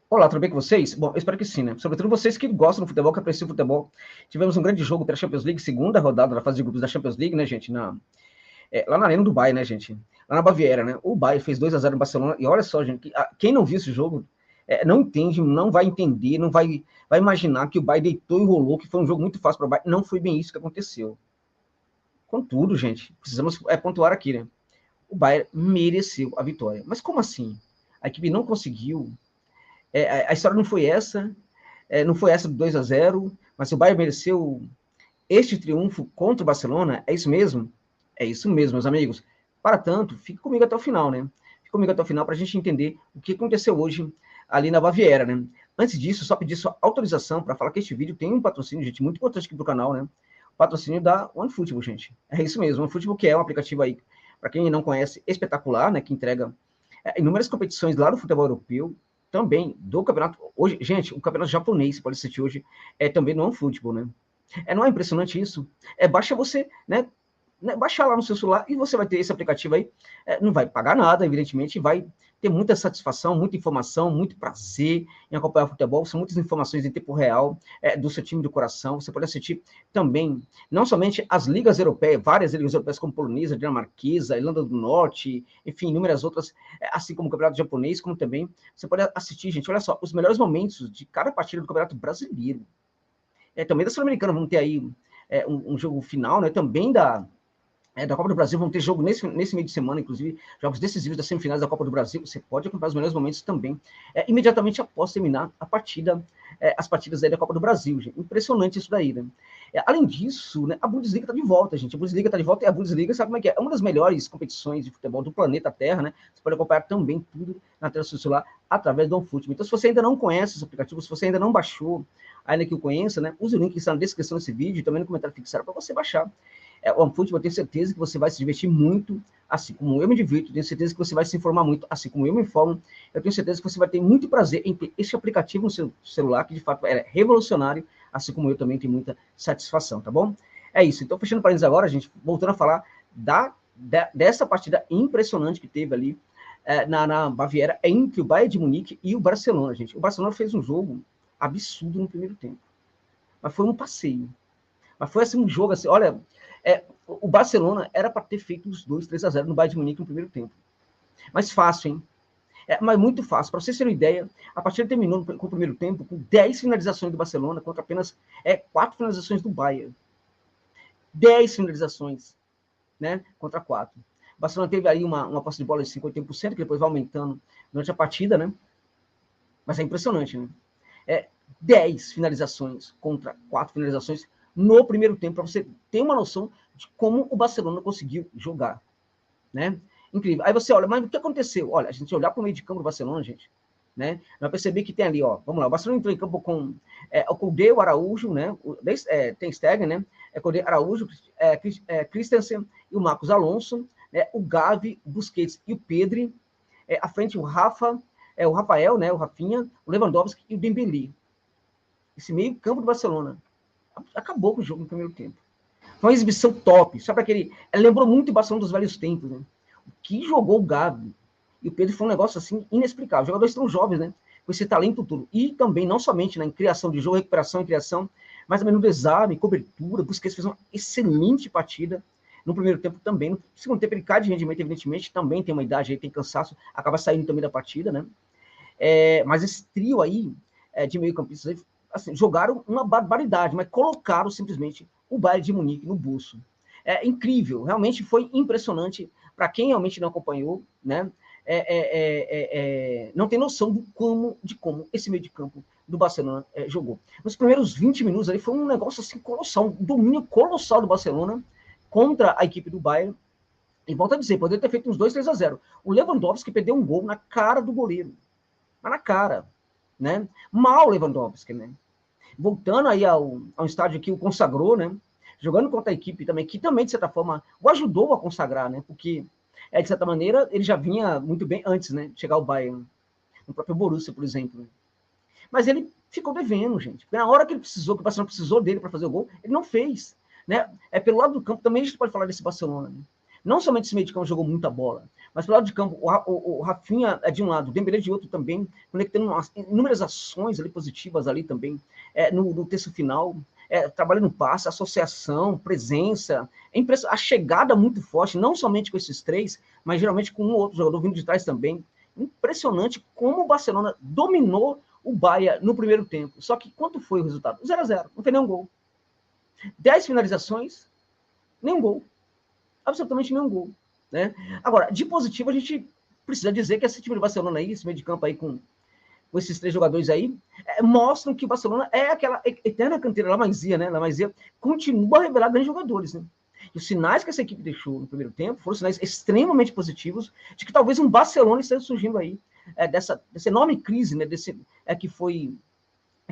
Olá, tudo bem com vocês? Bom, eu espero que sim, né? Sobretudo vocês que gostam do futebol, que apreciam o futebol. Tivemos um grande jogo pela Champions League, segunda rodada da fase de grupos da Champions League, né, gente? Lá na Arena do Bayern, né, gente? Lá na Baviera, né? O Bayern fez 2-0 no Barcelona. E olha só, gente, quem não viu esse jogo não entende, não vai entender, não vai imaginar que o Bayern deitou e rolou, que foi um jogo muito fácil para o Bayern. Não foi bem isso que aconteceu. Contudo, gente, precisamos pontuar aqui, né? O Bayern mereceu a vitória. Mas como assim? A equipe não conseguiu. A história não foi essa. Não foi essa do 2-0, mas o Bayern mereceu este triunfo contra o Barcelona. É isso mesmo? É isso mesmo, meus amigos. Para tanto, fique comigo até o final, né? Fique comigo até o final para a gente entender o que aconteceu hoje ali na Baviera, né? Antes disso, só pedir sua autorização para falar que este vídeo tem um patrocínio, gente, muito importante aqui pro canal, né? O patrocínio da OneFootball, gente. É isso mesmo, OneFootball, que é um aplicativo aí, para quem não conhece, espetacular, né? Que entrega inúmeras competições lá do futebol europeu, também do campeonato. Hoje, gente, o campeonato japonês, você pode assistir hoje, também no OneFootball, né? Não é impressionante isso? Baixa você, né, baixar lá no seu celular e você vai ter esse aplicativo aí. Não vai pagar nada, evidentemente, vai ter muita satisfação, muita informação, muito prazer em acompanhar o futebol. São muitas informações em tempo real do seu time do coração. Você pode assistir também, não somente as ligas europeias, várias ligas europeias como polonesa, dinamarquesa, Irlanda do Norte, enfim, inúmeras outras, assim como o campeonato japonês, como também você pode assistir, gente, olha só, os melhores momentos de cada partida do campeonato brasileiro. Também da Sul-Americana, vamos ter aí um jogo final, né? Também da Copa do Brasil, vão ter jogo nesse meio de semana, inclusive, jogos decisivos das semifinais da Copa do Brasil. Você pode acompanhar os melhores momentos também, imediatamente após terminar a partida, as partidas aí da Copa do Brasil, gente. Impressionante isso daí, né? Além disso, né, a Bundesliga está de volta, gente. A Bundesliga está de volta e a Bundesliga, sabe como é que é? É uma das melhores competições de futebol do planeta Terra, né? Você pode acompanhar também tudo na tela do seu celular através do OneFootball. Então, se você ainda não conhece esse aplicativo, se você ainda não baixou, ainda que o conheça, né? Use o link que está na descrição desse vídeo e também no comentário fixado para você baixar. O OneFootball, eu tenho certeza que você vai se divertir muito, assim como eu me divirto, tenho certeza que você vai se informar muito, assim como eu me informo, eu tenho certeza que você vai ter muito prazer em ter esse aplicativo no seu celular, que de fato é revolucionário, assim como eu também tenho muita satisfação, tá bom? É isso, então fechando parênteses agora, gente, voltando a falar dessa partida impressionante que teve ali na Baviera, entre o Bayern de Munique e o Barcelona, gente. O Barcelona fez um jogo absurdo no primeiro tempo, mas foi um passeio. Mas foi assim um jogo assim, olha, o Barcelona era para ter feito os 2-3-0 no Bayern de Munique no primeiro tempo. Mas fácil, hein? Mas muito fácil. Para vocês terem uma ideia, a partida terminou com o primeiro tempo com 10 finalizações do Barcelona contra apenas 4 finalizações do Bayern. 10 finalizações, né? Contra 4. O Barcelona teve aí uma posse de bola de 51%, que depois vai aumentando durante a partida, né? Mas é impressionante, né? 10 finalizações contra 4 finalizações no primeiro tempo, para você ter uma noção de como o Barcelona conseguiu jogar, né? Incrível. Aí você olha, mas o que aconteceu? Olha, a gente olhar para o meio de campo do Barcelona, gente, né? Vai perceber que tem ali, ó, vamos lá, o Barcelona entrou em campo com o Koundé, o Araújo, né? Tem Stegen, né? Koundé, Araújo, Christensen e o Marcos Alonso, né? O Gavi, o Busquets e o Pedri, à frente o Rafael, né? O Rafinha, o Lewandowski e o Dembélé. Esse meio campo do Barcelona acabou com o jogo no primeiro tempo. Foi uma exibição top. Sabe aquele. Lembrou muito o Barcelona dos velhos tempos, né? O que jogou o Gavi e o Pedro foi um negócio assim inexplicável. Os jogadores tão jovens, né? Com esse talento todo. E também, não somente em criação de jogo, recuperação e criação, mas também no desarme, cobertura. Busquets fez uma excelente partida. No primeiro tempo também. No segundo tempo ele cai de rendimento, evidentemente. Também tem uma idade aí, tem cansaço. Acaba saindo também da partida, né? Mas esse trio aí de meio-campistas assim, jogaram uma barbaridade, mas colocaram simplesmente o Bayern de Munique no bolso. Incrível, realmente foi impressionante para quem realmente não acompanhou, né? Não tem noção de como esse meio de campo do Barcelona jogou. Nos primeiros 20 minutos ali foi um negócio assim colossal, um domínio colossal do Barcelona contra a equipe do Bayern. E volto a dizer, poderia ter feito uns 2-3-0. O Lewandowski perdeu um gol na cara do goleiro. Mas na cara, né? Mal Lewandowski, né? Voltando aí ao estádio que o consagrou, né? Jogando contra a equipe também, que também, de certa forma, o ajudou a consagrar, né? Porque, de certa maneira, ele já vinha muito bem antes, né? De chegar ao Bayern. No próprio Borussia, por exemplo. Né? Mas ele ficou devendo, gente. Porque na hora que ele precisou, que o Barcelona precisou dele para fazer o gol, ele não fez. Né? Pelo lado do campo, também a gente pode falar desse Barcelona. Né? Não somente esse meio de campo jogou muita bola, Mas pelo lado de campo, o Rafinha é de um lado, o Dembélé de outro também, conectando inúmeras ações ali positivas ali também, no terço final, trabalhando no passe, associação, presença, a chegada muito forte, não somente com esses três, mas geralmente com um ou outro jogador vindo de trás também. Impressionante como o Barcelona dominou o Bayern no primeiro tempo. Só que quanto foi o resultado? 0-0, não foi nenhum gol. 10 finalizações, nenhum gol. Absolutamente nenhum gol. Né? Agora, de positivo, a gente precisa dizer que esse time do Barcelona aí, esse meio de campo aí com esses três jogadores aí, mostram que o Barcelona é aquela eterna canteira La Masia, né? La Masia continua a revelar grandes jogadores, né? E os sinais que essa equipe deixou no primeiro tempo foram sinais extremamente positivos de que talvez um Barcelona esteja surgindo aí dessa enorme crise, né?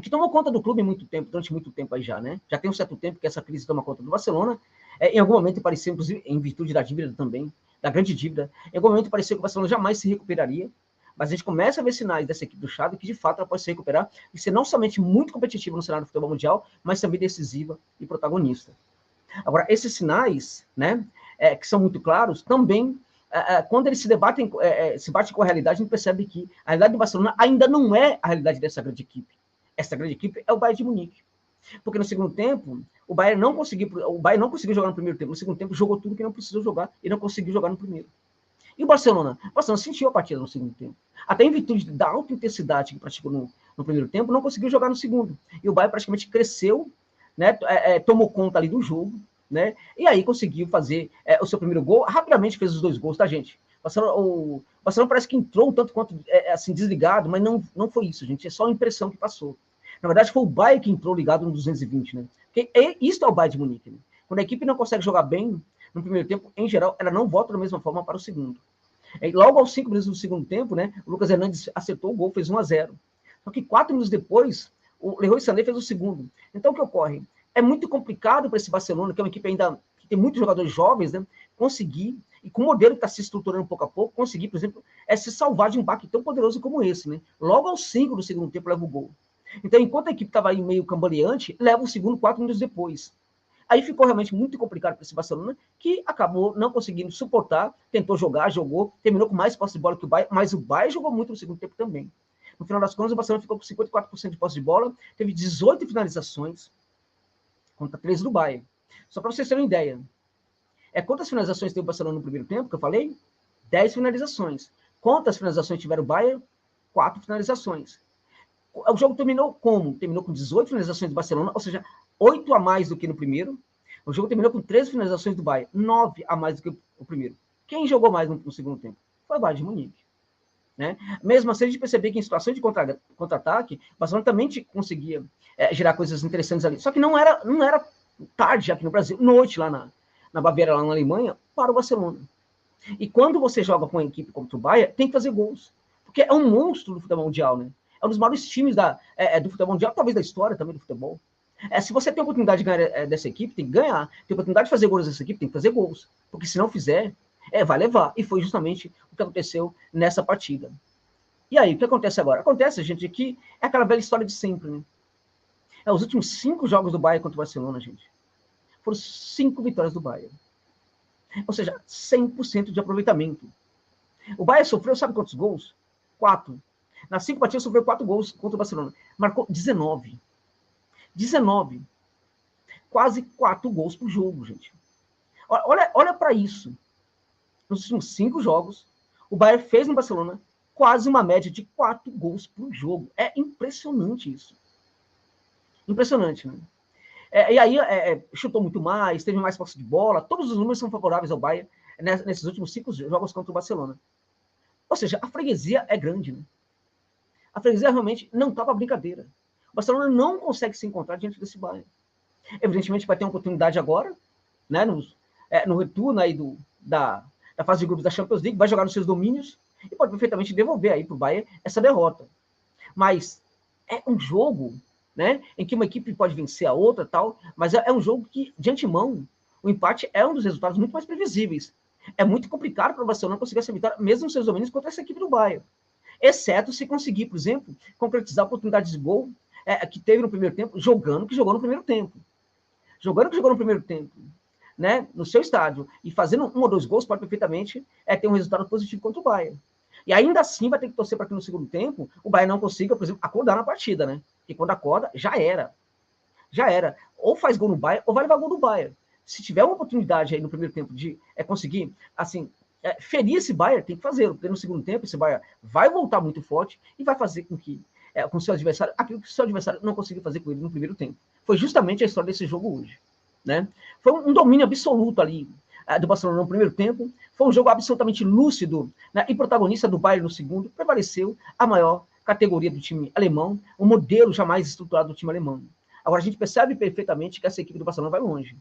Que tomou conta do clube durante muito tempo aí já, né? Já tem um certo tempo que essa crise toma conta do Barcelona. Em algum momento parecia, inclusive, em virtude da dívida também, da grande dívida, em algum momento parecia que o Barcelona jamais se recuperaria. Mas a gente começa a ver sinais dessa equipe do Xavi que, de fato, ela pode se recuperar e ser não somente muito competitiva no cenário do futebol mundial, mas também decisiva e protagonista. Agora, esses sinais, né, que são muito claros, também, quando eles se batem com a realidade, a gente percebe que a realidade do Barcelona ainda não é a realidade dessa grande equipe. Essa grande equipe é o Bayern de Munique. Porque no segundo tempo, o Bayern não conseguiu jogar no primeiro tempo. No segundo tempo, jogou tudo que não precisou jogar e não conseguiu jogar no primeiro. E o Barcelona? O Barcelona sentiu a partida no segundo tempo. Até em virtude da alta intensidade que praticou no primeiro tempo, não conseguiu jogar no segundo. E o Bayern praticamente cresceu, né, tomou conta ali do jogo, né, e aí conseguiu fazer o seu primeiro gol. Rapidamente fez os 2 gols, tá, gente? O Barcelona parece que entrou um tanto quanto assim, desligado, mas não foi isso, gente. É só a impressão que passou. Na verdade, foi o Bayern que entrou ligado no 220, né? Porque isso é o Bayern de Munique, né? Quando a equipe não consegue jogar bem no primeiro tempo, em geral, ela não volta da mesma forma para o segundo. E logo aos 5 minutos do segundo tempo, né, o Lucas Hernandes acertou o gol, fez 1-0. Só que 4 minutos depois, o Leroy Sané fez o segundo. Então, o que ocorre? É muito complicado para esse Barcelona, que é uma equipe ainda que tem muitos jogadores jovens, né, conseguir, e com o modelo que está se estruturando pouco a pouco, conseguir, por exemplo, se salvar de um baque tão poderoso como esse. Né? Logo aos 5 do segundo tempo, leva o gol. Então, enquanto a equipe estava aí meio cambaleante, leva o segundo 4 minutos depois. Aí ficou realmente muito complicado para esse Barcelona, que acabou não conseguindo suportar, tentou jogar, jogou, terminou com mais posse de bola que o Bayern, mas o Bayern jogou muito no segundo tempo também. No final das contas, o Barcelona ficou com 54% de posse de bola, teve 18 finalizações contra 13 do Bayern. Só para vocês terem uma ideia. Quantas finalizações teve o Barcelona no primeiro tempo, que eu falei? 10 finalizações. Quantas finalizações tiveram o Bayern? 4 finalizações. O jogo terminou como? Terminou com 18 finalizações do Barcelona, ou seja, 8 a mais do que no primeiro. O jogo terminou com 13 finalizações do Bayern, 9 a mais do que o primeiro. Quem jogou mais no segundo tempo? Foi o Bayern de Munique. Né? Mesmo assim, a gente percebeu que em situações de contra-ataque, o Barcelona também conseguia gerar coisas interessantes ali. Só que não era tarde aqui no Brasil, noite lá na Baviera, lá na Alemanha, para o Barcelona. E quando você joga com uma equipe contra o Bayern, tem que fazer gols. Porque é um monstro do futebol mundial, né? É um dos maiores times do futebol mundial, talvez da história também do futebol. Se você tem a oportunidade de ganhar dessa equipe, tem que ganhar. Tem a oportunidade de fazer gols dessa equipe, tem que fazer gols. Porque se não fizer, vai levar. E foi justamente o que aconteceu nessa partida. E aí, o que acontece agora? Acontece, gente, que é aquela velha história de sempre, né? Os últimos 5 jogos do Bayern contra o Barcelona, gente, foram 5 vitórias do Bayern. Ou seja, 100% de aproveitamento. O Bayern sofreu, sabe quantos gols? 4. Nas 5 partidas, sofreu 4 gols contra o Barcelona. Marcou 19. 19. Quase 4 gols por jogo, gente. Olha para isso. Nos últimos 5 jogos, o Bayern fez no Barcelona quase uma média de 4 gols por jogo. É impressionante isso. Impressionante, né? E aí, chutou muito mais, teve mais posse de bola. Todos os números são favoráveis ao Bayern nesses últimos 5 jogos contra o Barcelona. Ou seja, a freguesia é grande, né? A freguesia realmente não está para brincadeira. O Barcelona não consegue se encontrar diante desse Bayern. Evidentemente, vai ter uma oportunidade agora, né, no retorno aí da fase de grupos da Champions League, vai jogar nos seus domínios e pode perfeitamente devolver aí para o Bayern essa derrota. Mas é um jogo, né, em que uma equipe pode vencer a outra, tal, mas é um jogo que, de antemão, o empate é um dos resultados muito mais previsíveis. É muito complicado para o Barcelona conseguir essa vitória, mesmo nos seus domínios, contra essa equipe do Bayern. Exceto se conseguir, por exemplo, concretizar oportunidades de gol que teve no primeiro tempo, jogando que jogou no primeiro tempo. Jogando que jogou no primeiro tempo. né, no seu estádio, e fazendo 1 ou 2 gols, pode perfeitamente ter um resultado positivo contra o Bayern. E ainda assim vai ter que torcer para que no segundo tempo o Bayern não consiga, por exemplo, acordar na partida, né? Porque quando acorda, já era. Já era. Ou faz gol no Bayern, ou vai levar gol do Bayern. Se tiver uma oportunidade aí no primeiro tempo de conseguir, assim, ferir esse Bayern, tem que fazer, porque no segundo tempo esse Bayern vai voltar muito forte e vai fazer com que com o seu adversário, aquilo que o seu adversário não conseguiu fazer com ele no primeiro tempo. Foi justamente a história desse jogo hoje. Né? Foi um domínio absoluto ali do Barcelona no primeiro tempo, foi um jogo absolutamente lúcido, né? E protagonista do Bayern no segundo, prevaleceu a maior categoria do time alemão, o modelo jamais estruturado do time alemão. Agora, a gente percebe perfeitamente que essa equipe do Barcelona vai longe.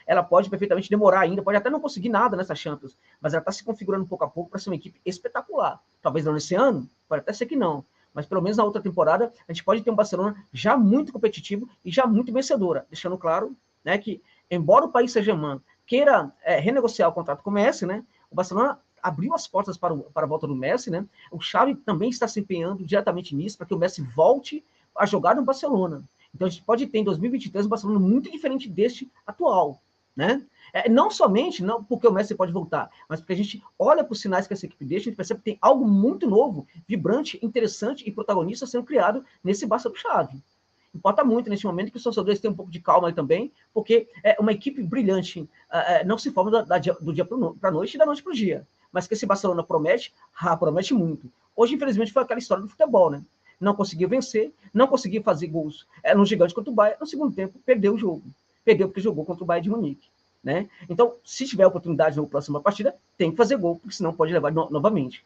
Ela pode perfeitamente demorar ainda, pode até não conseguir nada nessa Champions, mas ela está se configurando pouco a pouco para ser uma equipe espetacular. Talvez não nesse ano, pode até ser que não, mas pelo menos na outra temporada a gente pode ter um Barcelona já muito competitivo e já muito vencedora, deixando claro, né, que embora o Paris Saint-Germain queira renegociar o contrato com o Messi, né, o Barcelona abriu as portas para a volta do Messi, né, o Xavi também está se empenhando diretamente nisso, para que o Messi volte a jogar no Barcelona. Então a gente pode ter em 2023 um Barcelona muito diferente deste atual, né? Não somente não porque o Messi pode voltar, mas porque a gente olha para os sinais que essa equipe deixa, a gente percebe que tem algo muito novo, vibrante, interessante e protagonista sendo criado nesse Barça do Xavi. Importa muito neste momento que os torcedores tenham um pouco de calma aí também, porque uma equipe brilhante não se forma do dia para a noite e da noite para o dia. Mas que esse Barcelona promete, promete muito. Hoje, infelizmente, foi aquela história do futebol, né? Não conseguiu vencer, não conseguiu fazer gols no gigante contra o Bayern, no segundo tempo perdeu o jogo. Perdeu porque jogou contra o Bayern de Munique. Né? Então, se tiver oportunidade na próxima partida, tem que fazer gol, porque senão pode levar novamente.